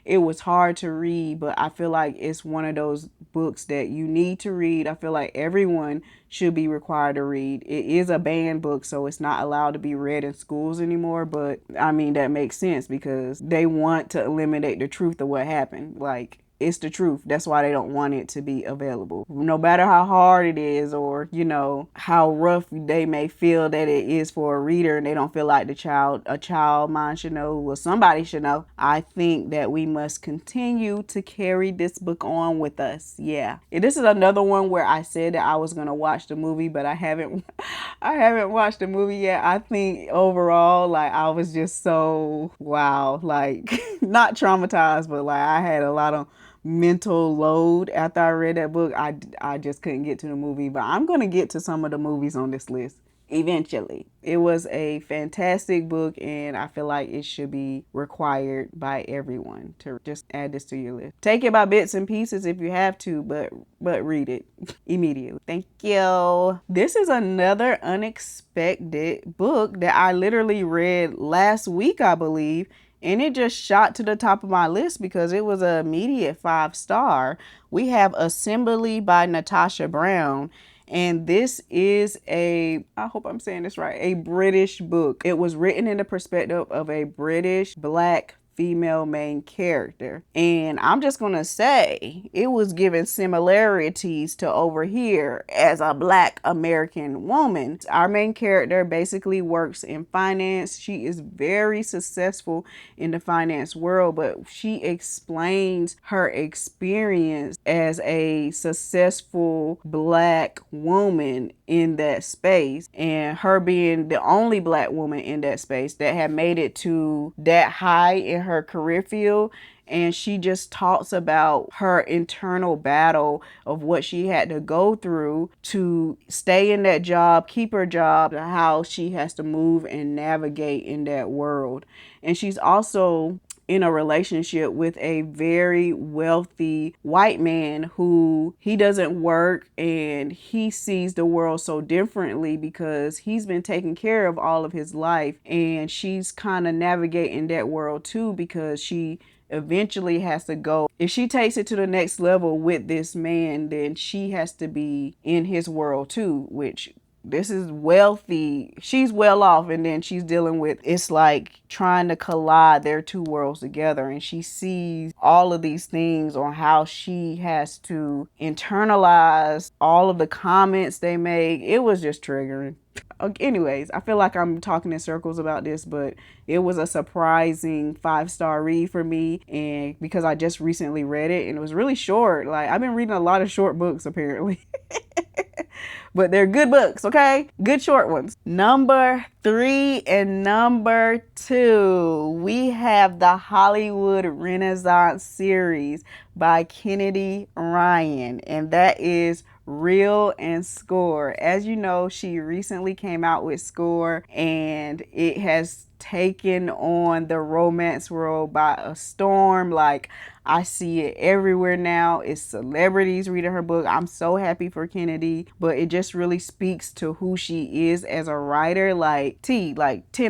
It was hard to read, but I feel like it's one of those books that you need to read. I feel like everyone should be required to read. It is a banned book, so it's not allowed to be read in schools anymore. But I mean, that makes sense because they want to eliminate the truth of what happened. Like, it's the truth. That's why they don't want it to be available. No matter how hard it is, or, you know, how rough they may feel that it is for a reader, and they don't feel like a child mind should know, or somebody should know. I think that we must continue to carry this book on with us. Yeah. This is another one where I said that I was going to watch the movie, but I haven't watched the movie yet. I think overall, like, I was just so, wow, like, not traumatized, but like, I had a lot of mental load after I read that book. I just couldn't get to the movie, but I'm going to get to some of the movies on this list eventually. It was a fantastic book, and I feel like it should be required by everyone to just add this to your list. Take it by bits and pieces if you have to, but read it immediately. Thank you. This is another unexpected book that I literally read last week, I believe. And it just shot to the top of my list because it was an immediate 5-star. We have Assembly by Natasha Brown. And this is I hope I'm saying this right, a British book. It was written in the perspective of a British Black female main character. And I'm just gonna say it was given similarities to over here as a Black American woman. Our main character basically works in finance. She is very successful in the finance world, but she explains her experience as a successful Black woman in that space, and her being the only Black woman in that space that had made it to that high in her career field. And she just talks about her internal battle of what she had to go through to stay in that job, keep her job, how she has to move and navigate in that world. And she's also in a relationship with a very wealthy white man who he doesn't work, and he sees the world so differently because he's been taken care of all of his life, and she's kind of navigating that world too because she eventually has to go. If she takes it to the next level with this man, then she has to be in his world too, which this is wealthy. She's well off, and then she's dealing with, it's like trying to collide their two worlds together. And she sees all of these things on how she has to internalize all of the comments they make. It was just triggering. Anyways, I feel like I'm talking in circles about this, but it was a surprising 5-star read for me, and because I just recently read it and it was really short. Like, I've been reading a lot of short books apparently. But they're good books, okay? Good short ones. Number 3 and number 2, we have the Hollywood Renaissance series by Kennedy Ryan, and that is Real and Score. As you know, she recently came out with Score, and it has taken on the romance world by a storm. Like, I see it everywhere now. It's celebrities reading her book. I'm so happy for Kennedy, but it just really speaks to who she is as a writer. Like, 10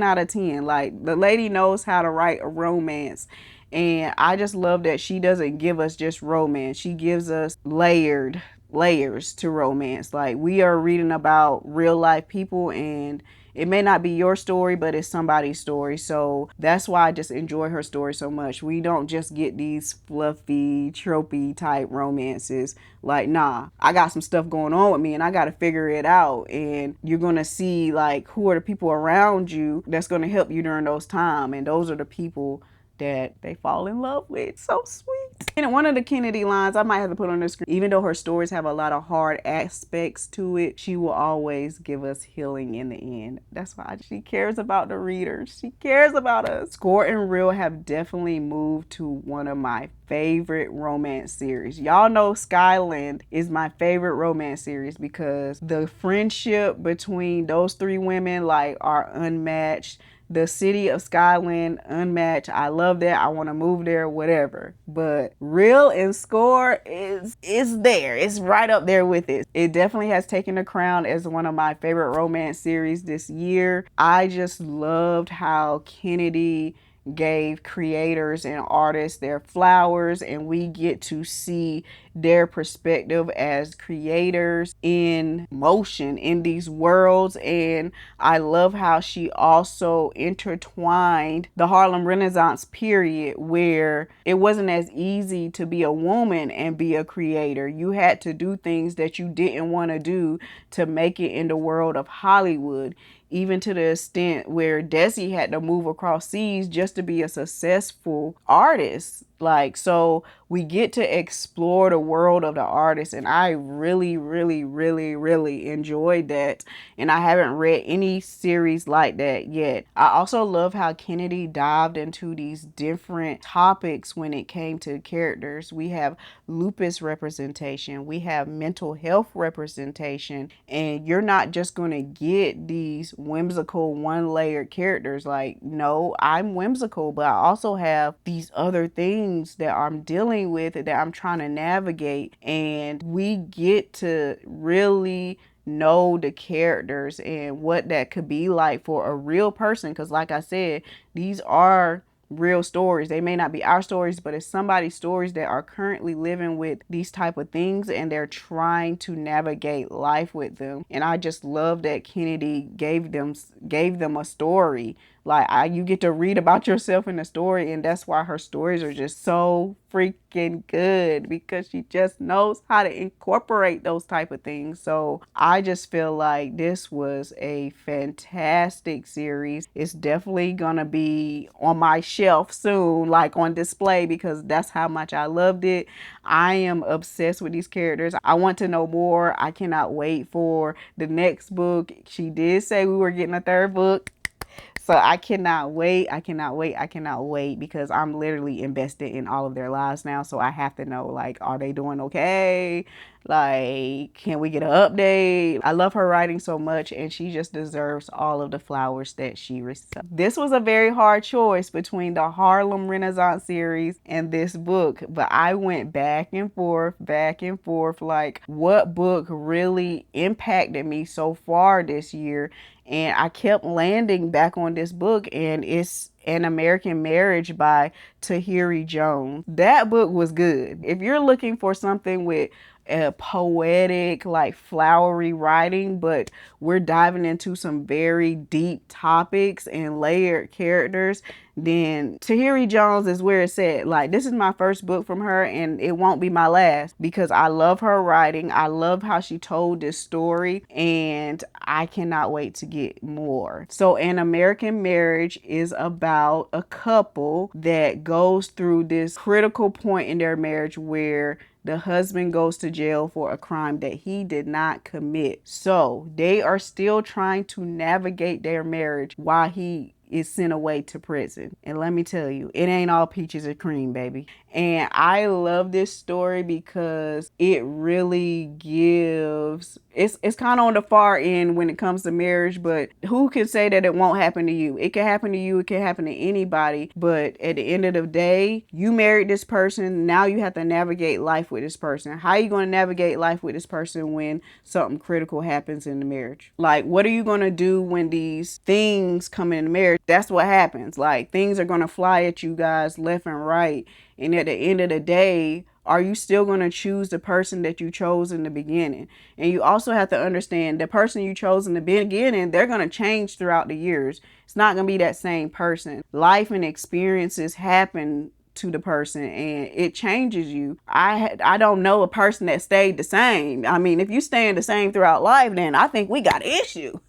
out of 10. Like, the lady knows how to write a romance. And I just love that she doesn't give us just romance. She gives us layers to romance. Like, we are reading about real life people, and it may not be your story, but it's somebody's story. So that's why I just enjoy her story so much. We don't just get these fluffy, tropey type romances. Like, nah, I got some stuff going on with me and I got to figure it out. And you're going to see, like, who are the people around you that's going to help you during those times. And those are the people that they fall in love with. So sweet. And one of the Kennedy lines I might have to put on the screen, even though her stories have a lot of hard aspects to it, she will always give us healing in the end. That's why she cares about the readers. She cares about us. Score and Real have definitely moved to one of my favorite romance series. Y'all know Skyland is my favorite romance series because the friendship between those 3 women, like, are unmatched. The city of Skyland, unmatched. I love that. I want to move there, whatever. But Real and Score is there. It's right up there with it. It definitely has taken the crown as one of my favorite romance series this year. I just loved how Kennedy gave creators and artists their flowers, and we get to see their perspective as creators in motion in these worlds. And I love how she also intertwined the Harlem Renaissance period, where it wasn't as easy to be a woman and be a creator. You had to do things that you didn't want to do to make it in the world of Hollywood, even to the extent where Desi had to move across seas just to be a successful artist. Like, so we get to explore the world of the artist, and I really, really, really, really enjoyed that. And I haven't read any series like that yet. I also love how Kennedy dived into these different topics when it came to characters. We have lupus representation, we have mental health representation, and you're not just going to get these whimsical one-layered characters. Like, no, I'm whimsical, but I also have these other things that I'm dealing with, that I'm trying to navigate, and we get to really know the characters and what that could be like for a real person. Because like I said, these are real stories. They may not be our stories, but it's somebody's stories that are currently living with these type of things, and they're trying to navigate life with them. And I just love that Kennedy gave them a story. Like, you get to read about yourself in the story, and that's why her stories are just so freaking good, because she just knows how to incorporate those type of things. So I just feel like this was a fantastic series. It's definitely gonna be on my shelf soon, like on display, because that's how much I loved it. I am obsessed with these characters. I want to know more. I cannot wait for the next book. She did say we were getting a third book. So I cannot wait. I cannot wait. I cannot wait, because I'm literally invested in all of their lives now. So I have to know, like, are they doing okay? Like, can we get an update? I love her writing so much, and she just deserves all of the flowers that she received. This was a very hard choice between the Harlem Renaissance series and this book, but I went back and forth, like, what book really impacted me so far this year? And I kept landing back on this book, and it's An American Marriage by Tahiri Jones. That book was good. If you're looking for something with a poetic, like flowery writing, but we're diving into some very deep topics and layered characters, then Tahiri Jones is where it's at. Like, this is my first book from her, and it won't be my last, because I love her writing. I love how she told this story, and I cannot wait to get more. So An American Marriage is about a couple that goes through this critical point in their marriage where the husband goes to jail for a crime that he did not commit. So they are still trying to navigate their marriage while he is sent away to prison. And let me tell you, it ain't all peaches and cream, baby. And I love this story because it really gives, it's kind of on the far end when it comes to marriage, but who can say that it won't happen to you? It can happen to you, it can happen to anybody, but at the end of the day, you married this person, now you have to navigate life with this person. How are you going to navigate life with this person when something critical happens in the marriage? Like, what are you going to do when these things come in the marriage? That's what happens. Like, things are going to fly at you guys left and right. And at the end of the day, are you still going to choose the person that you chose in the beginning? And you also have to understand the person you chose in the beginning, they're going to change throughout the years. It's not going to be that same person. Life and experiences happen to the person, and it changes you. I don't know a person that stayed the same. I mean, if you staying the same throughout life, then I think we got an issue.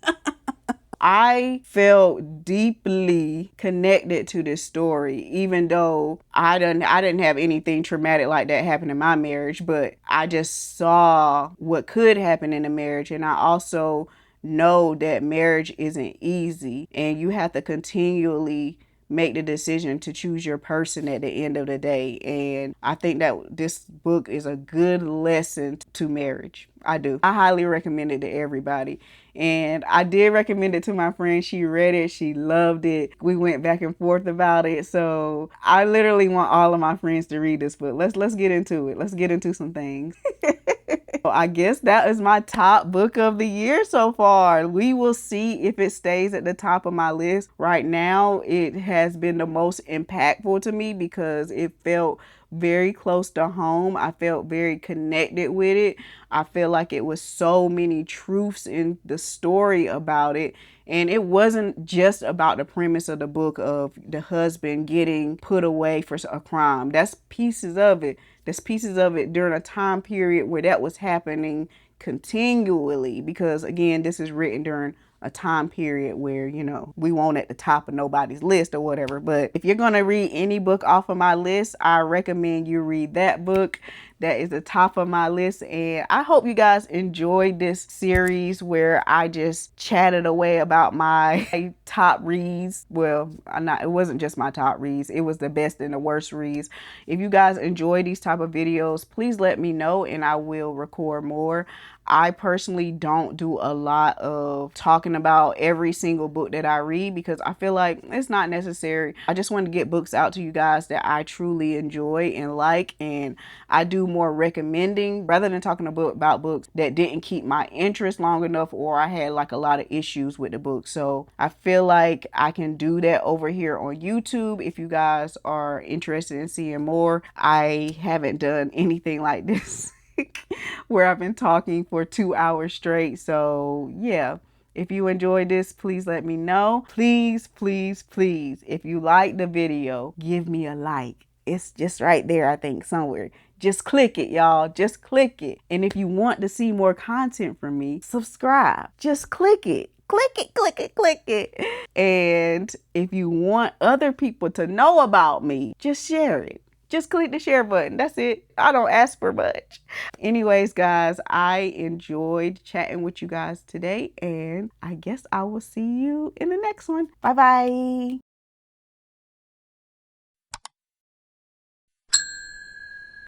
I felt deeply connected to this story, even though I didn't have anything traumatic like that happen in my marriage, but I just saw what could happen in a marriage. And I also know that marriage isn't easy, and you have to continually make the decision to choose your person at the end of the day. And I think that this book is a good lesson to marriage. I do. I highly recommend it to everybody. And I did recommend it to my friend. She read it. She loved it. We went back and forth about it. So I literally want all of my friends to read this book. Let's get into it. Let's get into some things. I guess that is my top book of the year so far. We will see if it stays at the top of my list. Right now, it has been the most impactful to me because it felt very close to home. I felt very connected with it. I feel like it was so many truths in the story about it. And it wasn't just about the premise of the book of the husband getting put away for a crime. That's pieces of it. There's pieces of it during a time period where that was happening continually. Because again, this is written during a time period where, you know, we won't at the top of nobody's list or whatever. But if you're going to read any book off of my list, I recommend you read that book. That is the top of my list. And I hope you guys enjoyed this series where I just chatted away about my top reads. Well, it wasn't just my top reads. It was the best and the worst reads. If you guys enjoy these type of videos, please let me know and I will record more. I personally don't do a lot of talking about every single book that I read because I feel like it's not necessary. I just want to get books out to you guys that I truly enjoy and like, and I do more recommending rather than talking about books that didn't keep my interest long enough or I had like a lot of issues with the book. So I feel like I can do that over here on YouTube if you guys are interested in seeing more. I haven't done anything like this where I've been talking for 2 hours straight. So yeah, if you enjoyed this, please let me know. Please, please, please, if you like the video, give me a like. It's just right there, I think, somewhere. Just click it, y'all. Just click it. And if you want to see more content from me, subscribe. Just click it. Click it, click it, click it. And if you want other people to know about me, just share it. Just click the share button. That's it. I don't ask for much. Anyways, guys, I enjoyed chatting with you guys today, and I guess I will see you in the next one. Bye-bye.